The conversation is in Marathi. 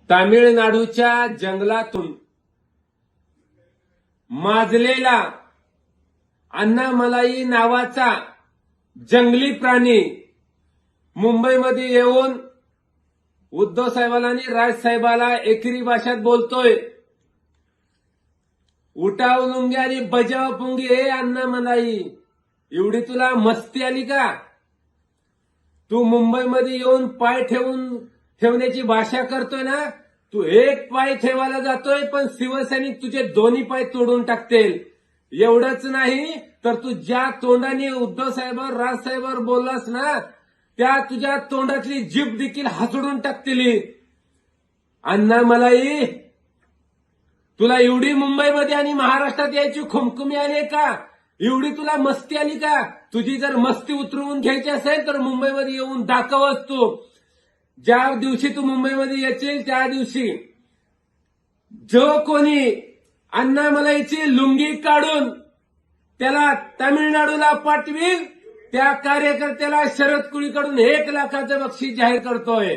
तामिळनाडूच्या जंगलातून माजलेला अन्नामलाई नावाचा जंगली प्राणी मुंबईमध्ये येऊन उद्धव साहेबांना आणि राजसाहेबाला एकेरी भाषेत बोलतोय, उठाव लुंगी आणि बजाव पुंगी, हे अन्नामलाई, एवढी तुला मस्ती आली का? तू मुंबईमध्ये येऊन पाय ठेवण्याची भाषा करतोय ना. तू एक पाय ठेवायला जातोय, पण शिवसैनिक तुझे दोन्ही पाय तोडून टाकतील. एवढंच नाही तर तू ज्या तोंडाने उद्धव साहेबांवर राजसाहेबांवर बोललास ना, त्या तुझ्या तोंडातली जीभ देखील हसडून टाकतील. अन्नामलाई, तुला एवढी मुंबईमध्ये आणि महाराष्ट्रात यायची खुमखुमी आली का? एवढी तुला मस्ती आली का? तुझी जर मस्ती उतरवून घ्यायची असेल तर मुंबईमध्ये येऊन दाखवच तू. ज्या दिवशी तू मुंबईमध्ये येशील त्या दिवशी जो कोणी अन्नामलाईची लुंगी काढून त्याला तामिळनाडूला पाठवील, त्या कार्यकर्त्याला शरद कुळीकडून 1 लाखाचं बक्षीस जाहीर करतोय.